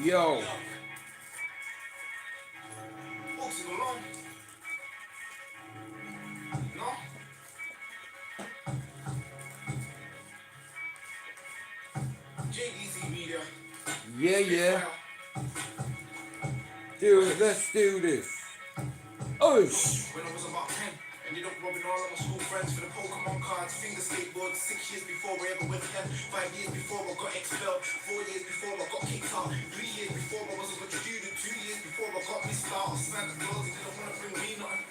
Yo. Yeah, yeah. Do it, let's do this. Oish. When I was about 10, ended up robbing all of my school friends for the Pokemon cards, finger skateboards, 6 years before I ever went again, 5 years before I got expelled, 4 years before I got kicked out, 3 years before I was a good student, 2 years before I got missed out, Santa Claus didn't want to bring me nothing.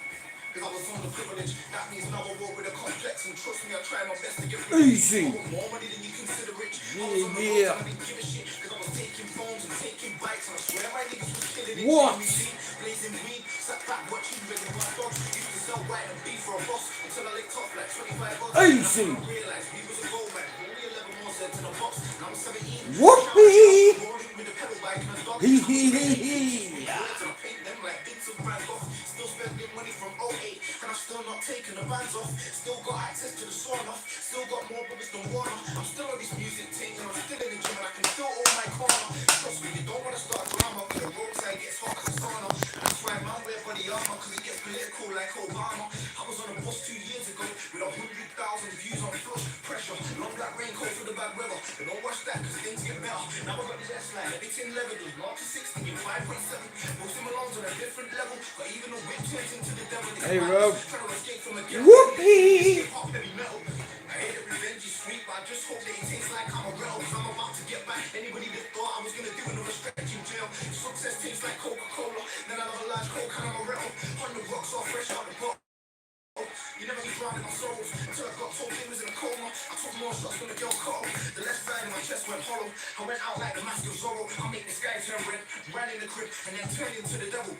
Cause I was on the privilege, that means now I walk with a complex, and trust me, I try my best to get rid of it. Easy. I want more money than you consider rich. I was on the road and I didn't give a shit, cause I was taking phones and taking bikes, and I swear my niggas was killing it. What? Blazing weed, sat back watching Ready My Dogs. Used to sell white and beef for a boss, until I licked off like 25 bucks. Easy. I realized we was a gold man, only 11 more cents in a box. Now I'm 17. Whoopee! With a pedal bike and a dog. Hee hee hee hee. I paint them like bits of brand off. Still spending money from 08, and I'm still not taking the bands off. Still got access to the sauna, still got more brothers than water. I'm still on this music thing, and I'm still in the gym, and I can still hold my corner. Trust me, you don't want to start drama, cause the roadside gets hot as a sauna. And that's why man wear body armor, cause it gets political like Obama. I was on a bus 2 years ago with 100,000 views on flush pressure. Long black raincoat for the bad weather, but don't watch that cause things get better. Now I got the best line, everything level, does 0 to 60 in 5.7. Most of Malone's on a different level, but even the whip turns into the devil. Hey Rob. Whoopee! I hate that revenge is sweet, but I just hope that it tastes like I'm a rebel, cause I'm about to get back. Anybody that thought I was gonna do another stretch in jail, success tastes like Coca-Cola, then I have a large coke and I'm a rebel. On the rocks all fresh out the bottle. You never be drowned in my sorrows, until I got told it was in a coma. I took more shots when the girl caught. The left side of my chest went hollow. I went out like the mask of Zorro. I make the sky turn red, ran in the crib, and then turned into the devil.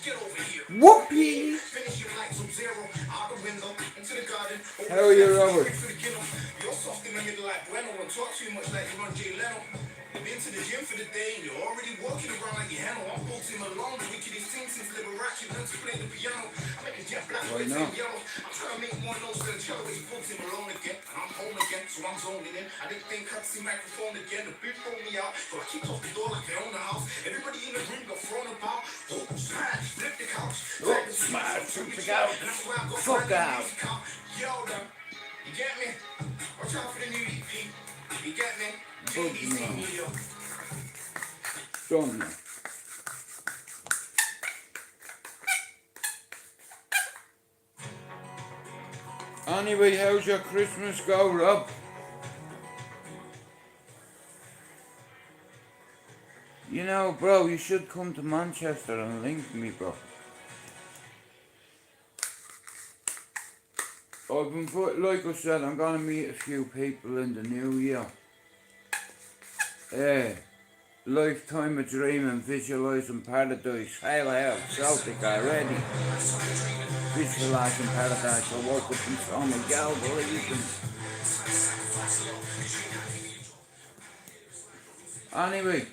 Get over here. Whoopee! Finish your like Sub-Zero. Out the window, into the garden. How are you, Robert? You're soft in the middle like Bueno. Don't talk too much like you're on Jay Leno. Been to the gym for the day, and you're already walking around like your hen. I'm boxing along, the wickedest thing since Liberace learned to play the piano. I make a jet black with a yellow. I'm trying to make more notes than cello. He's boxing alone again, and I'm home again, so I'm zoning in. I didn't think I'd see microphone again. The big throw me out, so I kicked off the door like they own the house. Everybody in the room got thrown about. Oh, smash, flip the couch. Oh, smash, flip the couch. Fuck out. Yo, you get me? Watch out for the new EP. You get me? Done. Anyway, how's your Christmas go, Rob? You know, bro, you should come to Manchester and link me, bro. I've been, like I said, I'm gonna meet a few people in the new year. Lifetime of dreaming, visualising paradise. Hail, hail, Celtic already. Visualising paradise. I woke up and saw my gal, believe me. Anyway,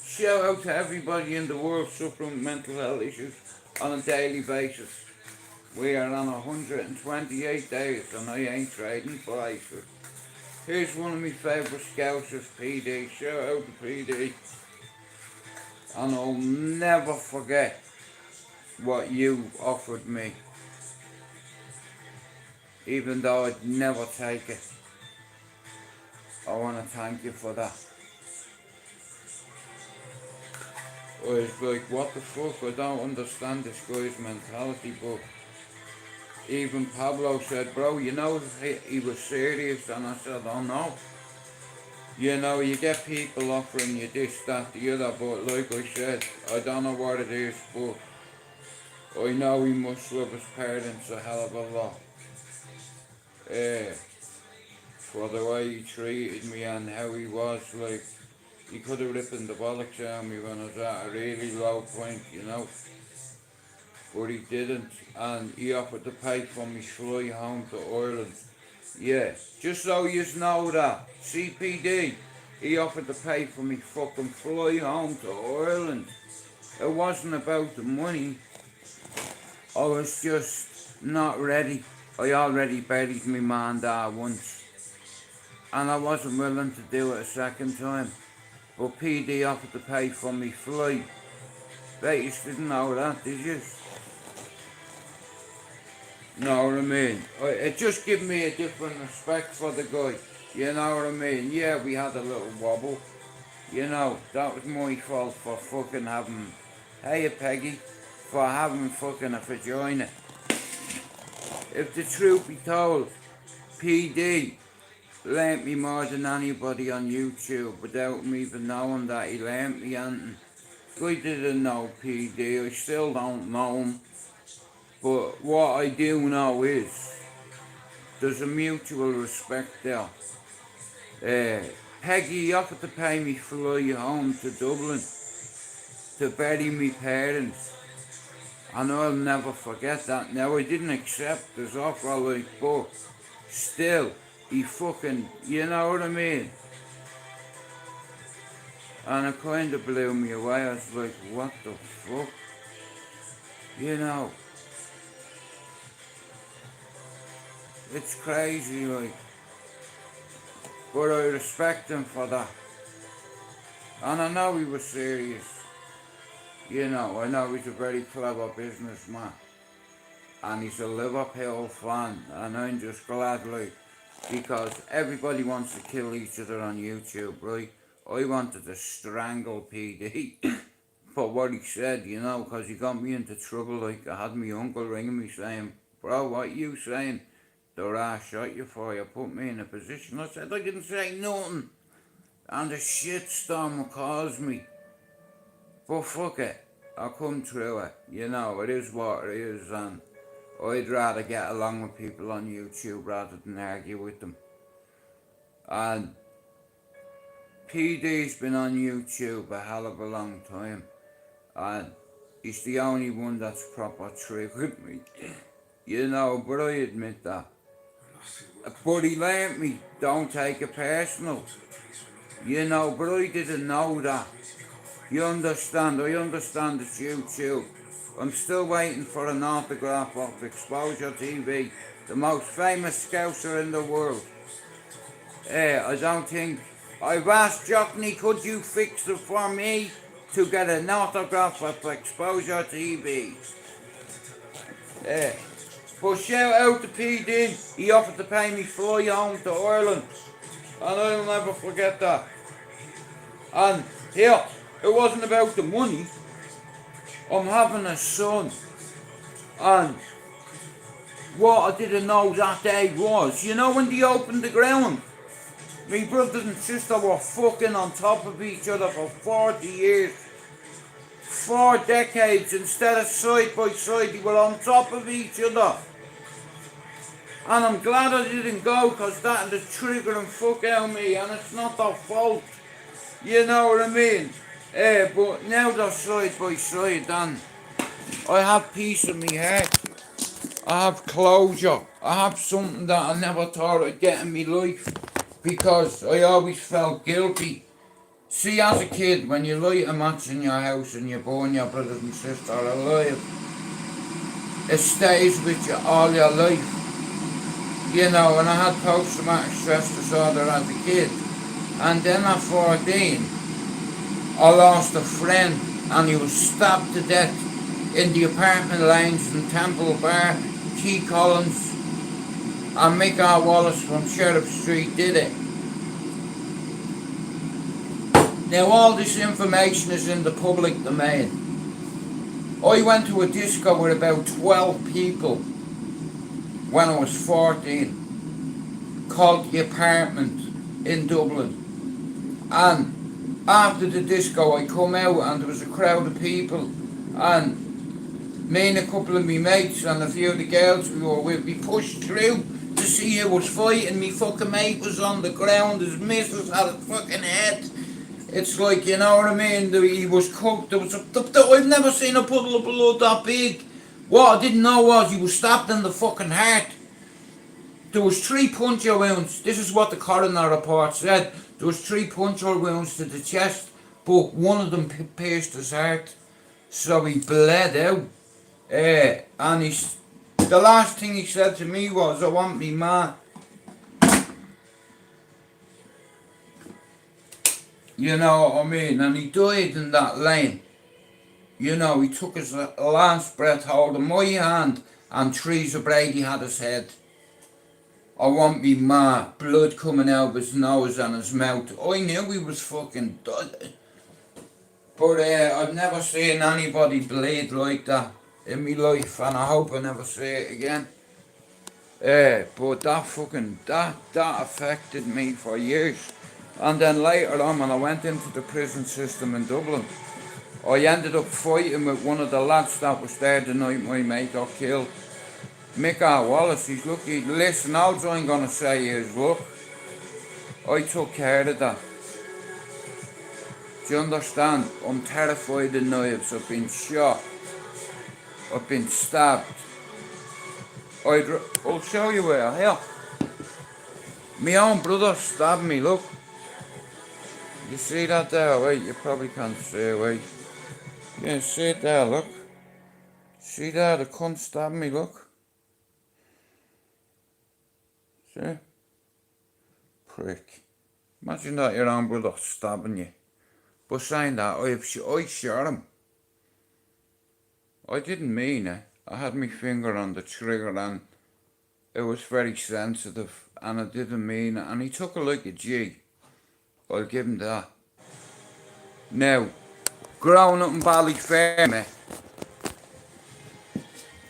shout out to everybody in the world suffering with mental health issues on a daily basis. We are on 128 days and I ain't trading places. Here's one of my favourite scousers, PD. Shout out to PD. And I'll never forget what you offered me. Even though I'd never take it. I want to thank you for that. I was like, what the fuck, I don't understand this guy's mentality, but even Pablo said, bro, you know he was serious, and I said, oh no. You know, you get people offering you this, that, the other, but like I said, I don't know what it is, but I know he must love his parents a hell of a lot. For the way he treated me and how he was, like, he could have ripped the bollocks out of me when I was at a really low point, you know. But he didn't, and he offered to pay for me fly home to Ireland. Yeah, just so you know that, CPD, he offered to pay for me fucking fly home to Ireland. It wasn't about the money, I was just not ready. I already buried my man there once, and I wasn't willing to do it a second time. But PD offered to pay for me flight. Bet you didn't know that, did you? Know what I mean? It just gave me a different respect for the guy. You know what I mean? Yeah, we had a little wobble. You know, that was my fault for fucking having... Hey, Peggy, for having fucking a vagina. If the truth be told, PD learnt me more than anybody on YouTube without me even knowing that he learnt me anything. I didn't know PD, I still don't know him. But what I do know is there's a mutual respect there. Peggy offered to pay me fly home to Dublin to bury me parents. And I'll never forget that. Now I didn't accept his offer, like, but still, he fucking, you know what I mean? And it kind of blew me away. I was like, what the fuck? You know, it's crazy, like. But I respect him for that. And I know he was serious. You know, I know he's a very clever businessman. And he's a Liverpool fan. And I'm just glad, like, because everybody wants to kill each other on YouTube, right? I wanted to strangle PD for what he said, you know, because he got me into trouble. Like, I had my uncle ringing me saying, bro, what you saying? The rat shot you for, you put me in a position. I said, I didn't say nothing. And the shitstorm caused me. But fuck it, I'll come through it. You know, it is what it is, and I'd rather get along with people on YouTube rather than argue with them. And PD's been on YouTube a hell of a long time, and he's the only one that's proper triggered me. You know, but I admit that. But he learnt me, don't take it personal. You know, but I didn't know that. You understand? I understand it's YouTube. I'm still waiting for an autograph off Exposure TV, the most famous scouser in the world. I don't think... I've asked Jockney, could you fix it for me to get an autograph off Exposure TV? But shout out to PD, he offered to pay me fly home to Ireland. And I'll never forget that. And here, it wasn't about the money. I'm having a son. And what I didn't know that day was, you know when they opened the ground? My brothers and sisters were fucking on top of each other for 40 years. 4 decades, instead of side by side, they were on top of each other. And I'm glad I didn't go, because that is triggering fuck out of me, and it's not their fault. You know what I mean? But now they're side by side, and I have peace in my heart. I have closure. I have something that I never thought I'd get in my life, because I always felt guilty. See, as a kid, when you light a match in your house and you burn your brothers and sisters alive, it stays with you all your life. You know, and I had post-traumatic stress disorder as a kid. And then at 14, I lost a friend, and he was stabbed to death in the apartment lanes in Temple Bar. T. Collins and Mick R. Wallace from Sheriff Street did it. Now all this information is in the public domain. I went to a disco with about 12 people when I was 14, called The Apartment in Dublin. And after the disco I come out and there was a crowd of people, and me and a couple of me mates and a few of the girls we were with, we pushed through to see who was fighting. Me fucking mate was on the ground, his missus had a fucking head. It's like, you know what I mean, he was cooked. There was I've never seen a puddle of blood that big. What I didn't know was he was stabbed in the fucking heart. There was 3 puncture wounds. This is what the coroner report said. There was 3 puncture wounds to the chest, but one of them pierced his heart. So he bled out. And the last thing he said to me was, I want me ma. You know what I mean? And he died in that lane. You know, he took his last breath holding my hand, and Teresa Brady had his head. I want me ma, blood coming out of his nose and his mouth. I knew he was fucking dead. But I've never seen anybody bleed like that in my life, and I hope I never see it again. But that affected me for years. And then later on, when I went into the prison system in Dublin, I ended up fighting with one of the lads that was there the night my mate got killed. Mick Wallace, he's lucky. Listen, all I'm gonna say is, look, I took care of that. Do you understand? I'm terrified of knives. I've been shot. I've been stabbed. I'll show you where. Here. My own brother stabbed me, look. You see that there? Wait, you probably can't see, wait. Yeah, see it there, look. See there, the cunt stabbed me, look. See? Prick. Imagine that your own brother stabbing you. But saying that, I shot him. I didn't mean it. I had my finger on the trigger and it was very sensitive and I didn't mean it. And he took it like a G. I'll give him that. Now, growing up in Ballyfermot,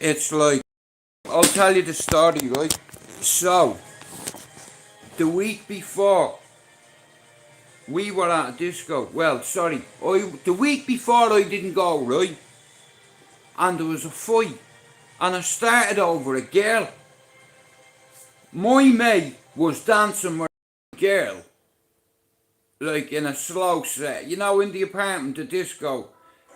it's like, I'll tell you the story, right? So, the week before, we were at a disco. Well, sorry, the week before I didn't go, right? And there was a fight. And I started over a girl. My mate was dancing with a girl. Like in a slow set. You know, in the apartment, the disco.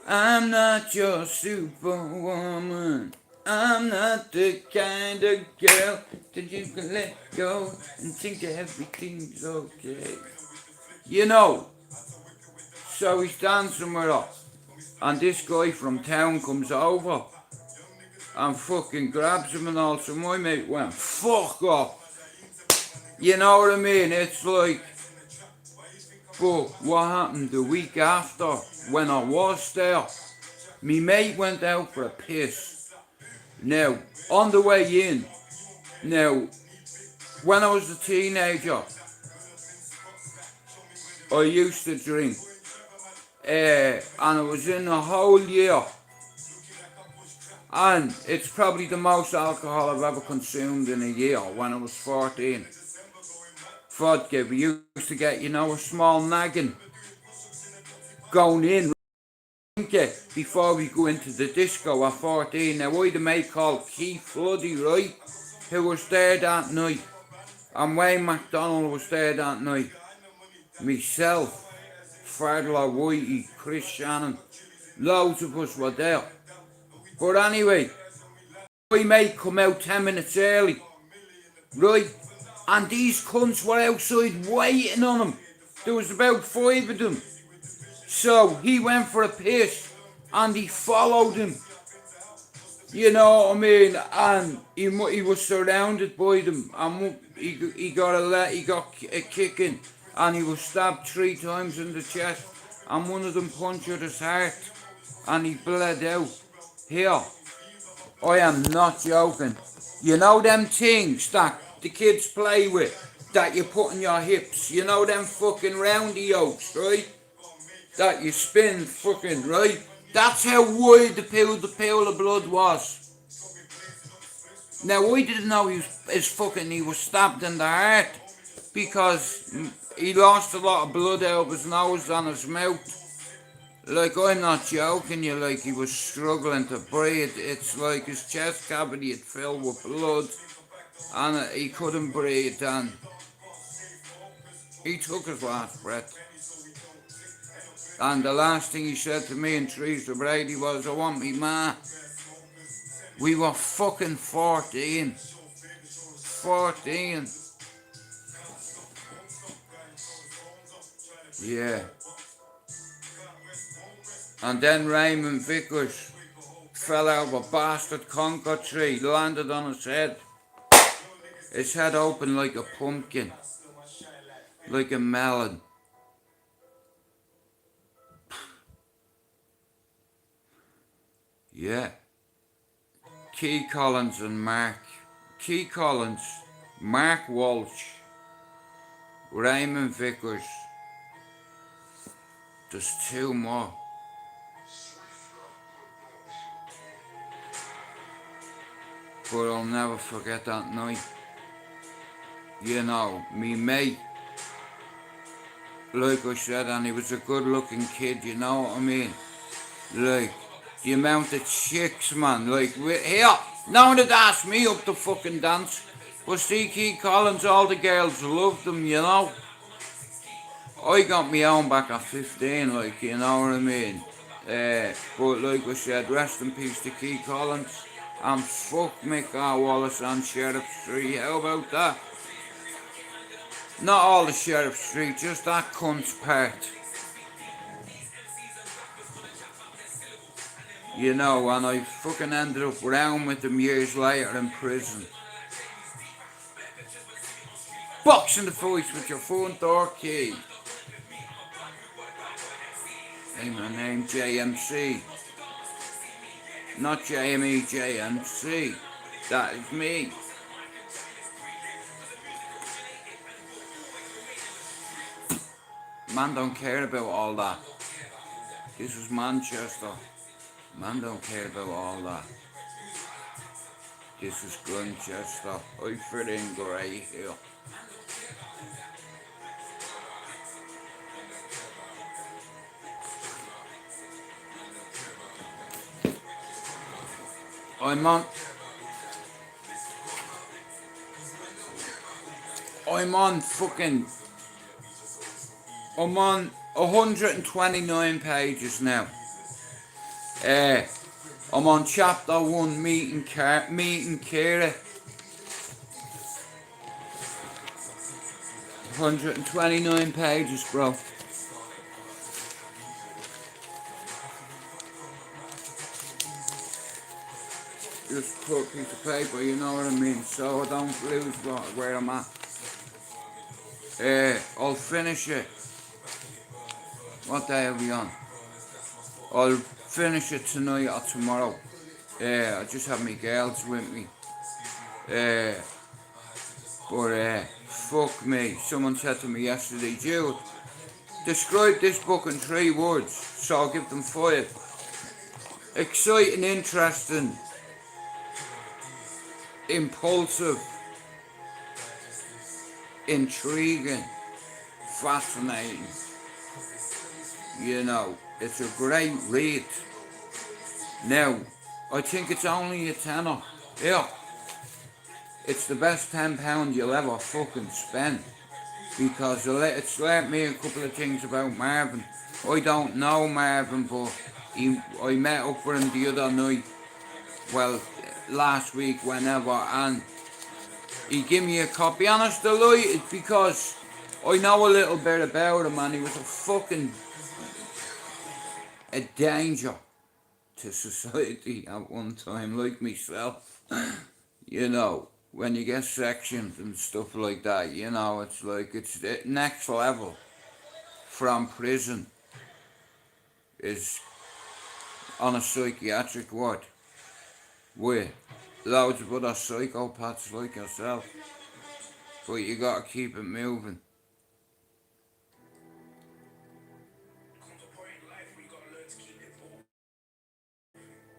I'm not your superwoman. I'm not the kind of girl that you can let go and think everything's okay. You know. So he's dancing with her. And this guy from town comes over and fucking grabs him and all. So my mate went, fuck off. You know what I mean? It's like, but what happened the week after, when I was there, me mate went out for a piss. Now, on the way in, now, when I was a teenager, I used to drink. And I was in a whole year. And it's probably the most alcohol I've ever consumed in a year when I was 14. Vodka, we used to get, you know, a small naggin going in, drink it before we go into the disco at 14. Now I had a mate called Keith Floody, right, who was there that night. And Wayne MacDonald was there that night. Myself, Fardler Whitey, Chris Shannon, loads of us were there. But anyway, my mate come out 10 minutes early, right? And these cunts were outside waiting on him. There was about 5 of them. So he went for a piss and he followed him. You know what I mean? And he was surrounded by them. And he got a kicking. And he was stabbed 3 times in the chest. And one of them punctured his heart. And he bled out. Here, I am not joking. You know them things that the kids play with, that you put on your hips? You know them fucking roundy yokes, right? That you spin fucking, right? That's how wide the pool of blood was. Now I didn't know he was stabbed in the heart, because he lost a lot of blood out of his nose and his mouth. Like, I'm not joking you, like, he was struggling to breathe. It's like his chest cavity had filled with blood and he couldn't breathe, and he took his last breath. And the last thing he said to me and Teresa Brady was, I want me ma. We were fucking 14. 14. Yeah. And then Raymond Vickers fell out of a bastard concord tree, landed on his head. His head open like a pumpkin. Like a melon. Yeah. Key Collins and Mark. Key Collins, Mark Walsh, Raymond Vickers. There's two more. But I'll never forget that night. You know, me mate, like I said, and he was a good looking kid, you know what I mean? Like, the amount of chicks, man, like, here, no one had asked me up to fucking dance. But see, Keith Collins, all the girls loved him, you know? I got me own back at 15, like, you know what I mean? But like I said, rest in peace to Keith Collins. And fuck Mick R. Wallace on Sheriff Street, how about that? Not all the Sheriff Street, just that cunt's part. You know, and I fucking ended up round with him years later in prison. Boxing the voice with your front door key. Hey, my name JMC. Not JME, JMC. That is me. Man don't care about all that. This is Manchester. Man don't care about all that. This is Grunchester. I fit in grey here. I'm on 129 pages now. I'm on chapter 1, meeting Kira. 129 pages, bro. Just put a piece of paper, you know what I mean, so I don't lose where I'm at. I'll finish it. What day are we on? I'll finish it tonight or tomorrow. I just have my girls with me. But fuck me. Someone said to me yesterday, Jude, describe this book in 3 words, so I'll give them 5. Exciting, interesting, impulsive, intriguing, fascinating. You know, it's a great read. Now, I think it's only a tenner. Yeah. It's the best £10 you'll ever fucking spend. Because it's learnt me a couple of things about Marvin. I don't know Marvin, but I met up with him the other night. Well, last week, whenever, and he gave me a copy. And I was delighted because I know a little bit about him, and he was a danger to society at one time, like myself. You know, when you get sectioned and stuff like that, you know, it's like, it's the next level from prison is on a psychiatric ward with loads of other psychopaths like yourself. But you gotta keep it moving.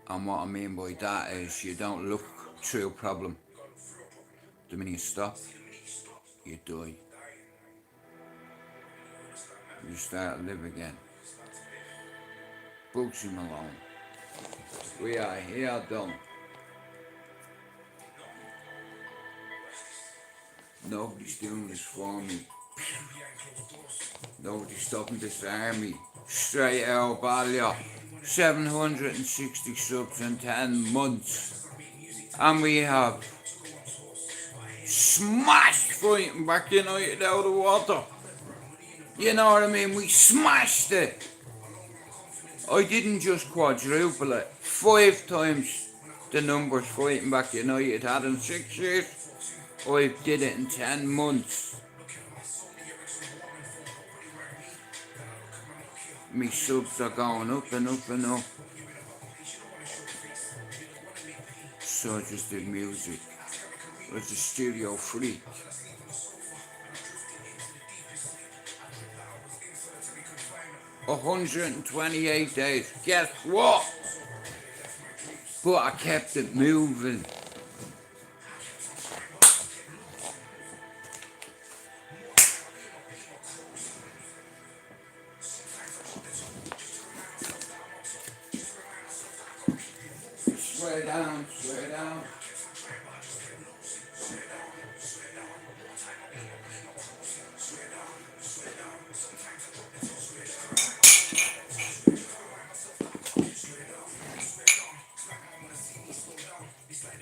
And what I mean by that is you don't look through a problem. The minute you stop, you die. You start to live again. Bootsy Malone. We are here done. Nobody's doing this for me. Nobody's stopping this army. STRAIGHTOUTTABALLYER. 760 subs in 10 months. And we have smashed Fighting Back United out of the water. You know what I mean? We smashed it. I didn't just quadruple it. 5 times the numbers Fighting Back United had in 6 years. I did it in 10 months. Me subs are going up and up and up. So I just did music. I was a studio freak. $128 days. Guess what? But I kept it moving. Swear down, swear down.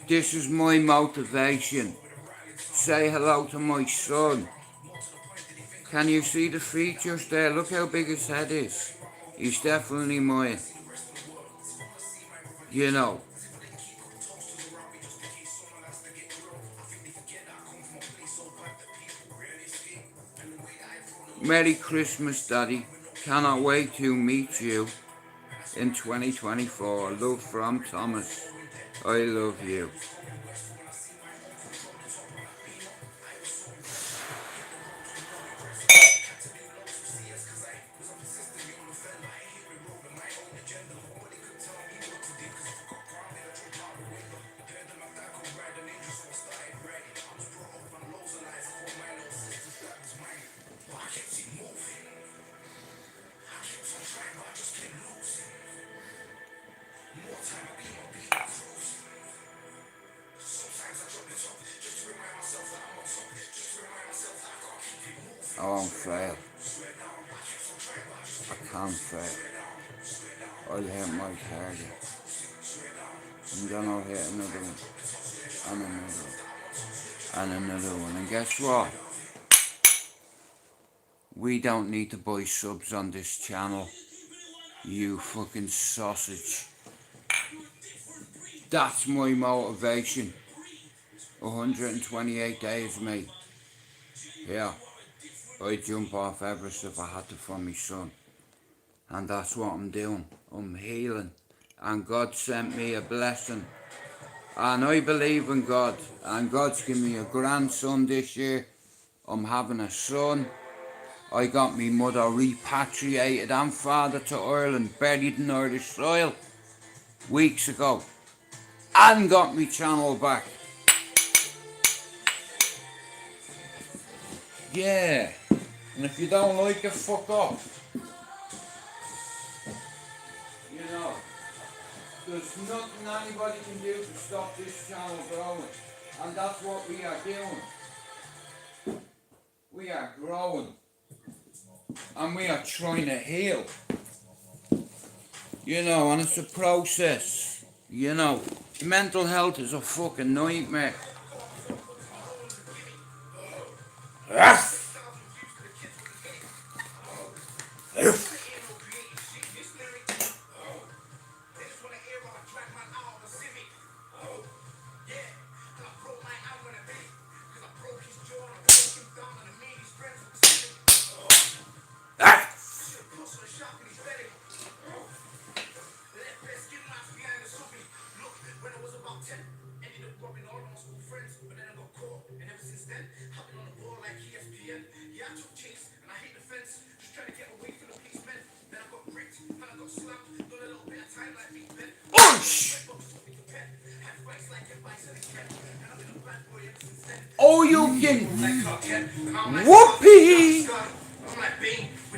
This is my motivation. Say hello to my son. Can you see the features there? Look how big his head is. He's definitely mine. You know. Merry Christmas, Daddy. Cannot wait to meet you in 2024. Love from Thomas. I love you. I won't fail. I can't fail. I'll hit my target. And then I'll hit another one. And another one. And another one. And guess what? We don't need to buy subs on this channel. You fucking sausage. That's my motivation. 128 days, mate. Yeah. I'd jump off Everest if I had to for my son. And that's what I'm doing. I'm healing. And God sent me a blessing. And I believe in God. And God's given me a grandson this year. I'm having a son. I got me mother repatriated and father to Ireland, buried in Irish soil weeks ago. And got me channel back. Yeah. And if you don't like it, fuck off. You know, there's nothing anybody can do to stop this channel growing. And that's what we are doing. We are growing. And we are trying to heal. You know, and it's a process. You know, mental health is a fucking nightmare. Oh, you can whoopee!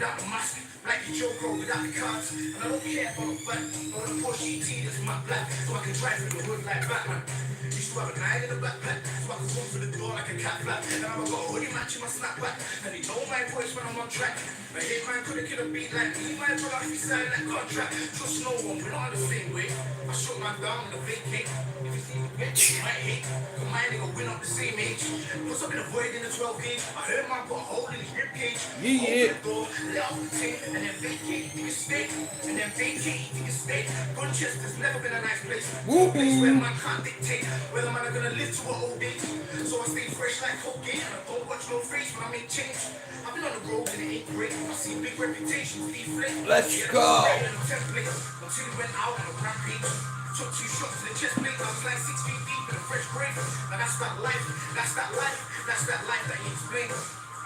without the mask. Like the Joker without the cards. And I don't care if I'm a black. I want a Porsche GT that's my black. So I can drive through the hood like Batman. Used to have a 9 in the backpack. So I can run through the door like a cat flap. And I've got a hoodie matching my snapback. And they know my voice when I'm on track. My hate man couldn't kill a beat like me. My brother, he signed that contract. Trust no one, we're not the same way. I shut my down with a vacate. If you see the bitch, you might hate. Cause my nigga, we're not the same age. What's up in the void in the 12 gauge? I heard man put a hole in his rib cage. Yeah. Open the door, let off the tape, and then vacate, you can stay. And then vacate, you can stay. Bunchester's never been a nice place. A place where man can't dictate whether man are gonna live to an old age. So I stay fresh like Colgate, and I don't watch no face when I make change. I've been on the road and it ain't great. I've seen big reputations deflate. Let's go. Until he went out on a rampage. Took 2 shots to the chest plate. I was like 6 feet deep in a fresh grave. Now that's that life. That's that life. That's that life that he explained.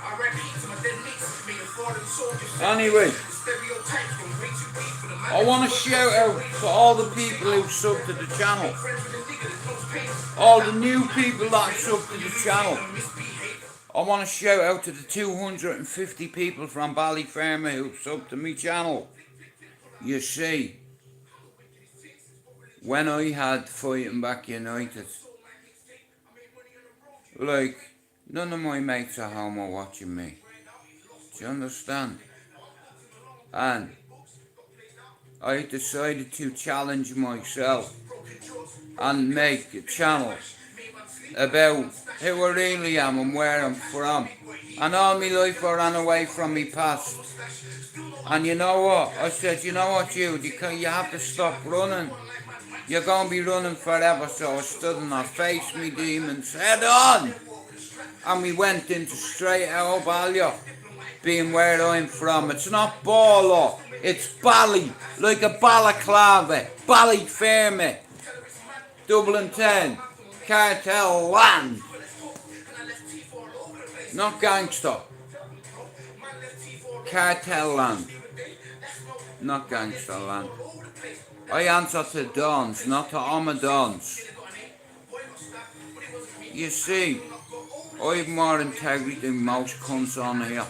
R.I.P. to my dead mates. May the fallen soldiers. Anyway, The stereotypes from way too deep for the man. I want to shout out to all the people who sub to the channel. All the new people that sub to the channel. I want to shout out to the 250 people from Ballyferma who sub to my channel. You see, when I had Fighting Back United, like, none of my mates at home are watching me. Do you understand? And I decided to challenge myself and make a channel about who I really am and where I'm from. And all my life I ran away from me past. And you know what? I said, you know what, you have to stop running. You're going to be running forever. So I stood and I faced me demons head on. And we went into Straightouttaballyer, being where I'm from. It's not Baller, it's Bally, like a balaclava, Ballyferma, Dublin 10, cartel land. Not gangster. Cartel land. Not gangster land. I answer to dons, not to Amadons. You see, I have more integrity than most cunts on here.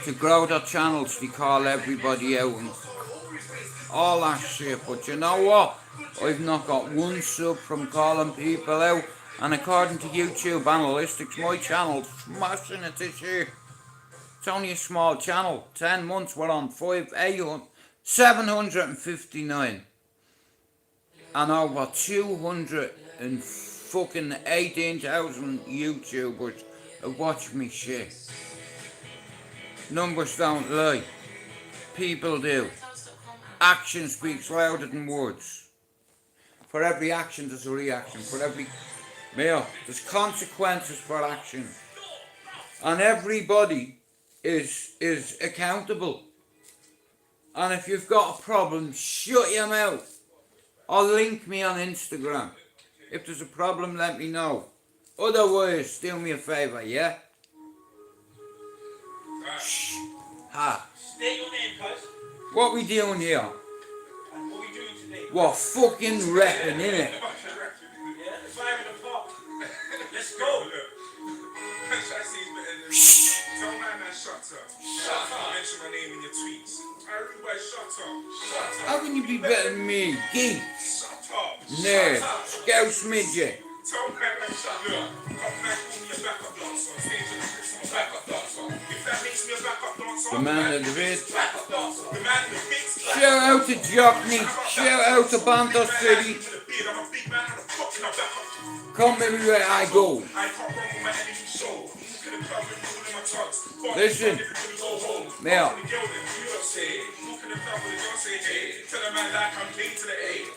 To grow their channels, they call everybody out and all that shit. But you know what? I've not got one sub from calling people out. And according to YouTube analytics, my channel's smashing it this year. It's only a small channel. 10 months we're on 759. And over 218,000 YouTubers have watched me shit. Numbers don't lie. People do. Action speaks louder than words. For every action there's a reaction. For every there's consequences for action. And everybody is accountable. And if you've got a problem, shut your mouth. Or link me on Instagram. If there's a problem, let me know. Otherwise, do me a favour, yeah? Shh. Ha. State your name, cuz. What we doing here? What we doing today? What fucking repping, innit? Yeah, it's 5 in the park. Let's go. Shh. Tell man that shut up. Mention my name in your tweets. Everybody shut up. How can you be better than me? Geek. Shut up. Nerd. Scouse midget. Tell man that shut up. Come back, call me a backup dancer. Stage in the streets, I'm a backup dancer. If that makes me a backup dancer, The man of the bit. backup dancer. The man in the mix. Shout out to Jockney. Shout out to Banter City. I'm a big man and a fucking backup. Come everywhere I go. I can't run with my enemy show. Could have covered all in my tugs. Listen. Now.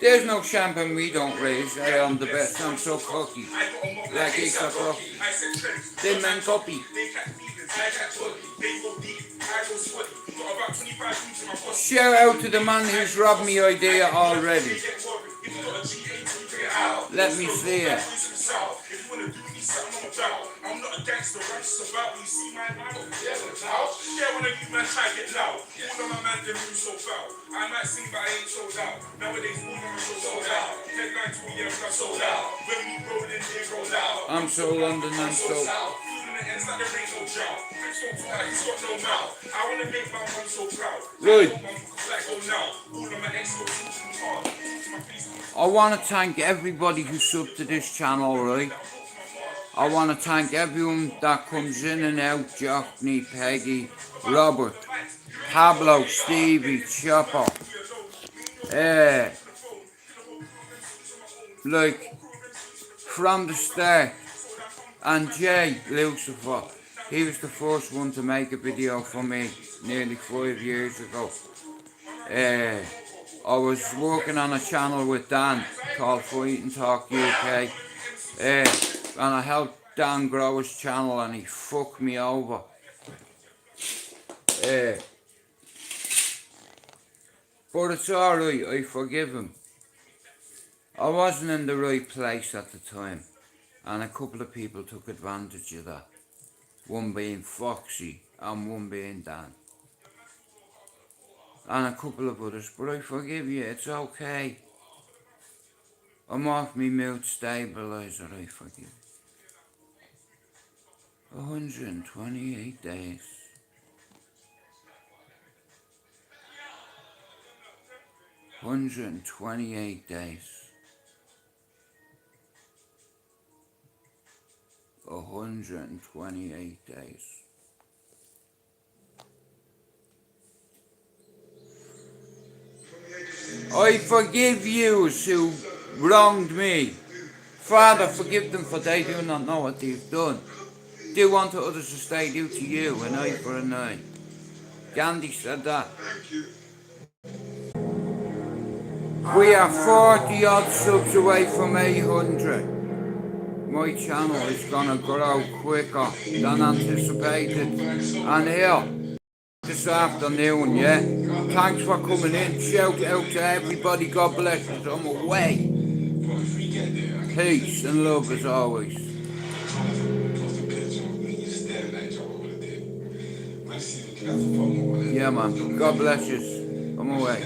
There's no champagne we don't raise. I am the best. I'm so cocky. Like it's a cocky. They man copy. Shout out to the man who's robbed me idea already. Let me see it. I'm not a gangster, I'm just about you see my mouth. Yeah, when a you man try to get loud. All of my man they move so foul. I might sing but I ain't sold out. Nowadays all of them so sold out. Headline to me, yeah, I'm sold out. When we roll in, they roll out. I'm so London, I'm so. ends like there ain't no job. Fix don't talk, he's got no mouth. I wanna make my mom so proud. Right. Like go now. All of my ex go too hard. I want to thank everybody who subbed to this channel, right? I want to thank everyone that comes in and out, Jockney, Peggy, Robert, Pablo, Stevie, Chopper, like, from the start, and Jay Lucifer. He was the first one to make a video for me nearly 5 years ago. I was working on a channel with Dan called Fight and Talk UK, and I helped Dan grow his channel, and he fucked me over. But it's alright, I forgive him. I wasn't in the right place at the time, and a couple of people took advantage of that. One being Foxy and one being Dan. And a couple of others, but I forgive you, it's okay. I'm off me mood stabilizer, I forgive. 128 days. $128 days. 128 days. I forgive you who wronged me. Father, forgive them, for they do not know what they've done. Do unto others as they do to you, an eye for an eye. Gandhi said that. We are 40 odd subs away from 800. My channel is gonna grow quicker than anticipated. And here, this afternoon, yeah? Thanks for coming in. Shout out to everybody. God bless you. I'm away. Peace and love as always. Yeah, man. God bless you. I'm away.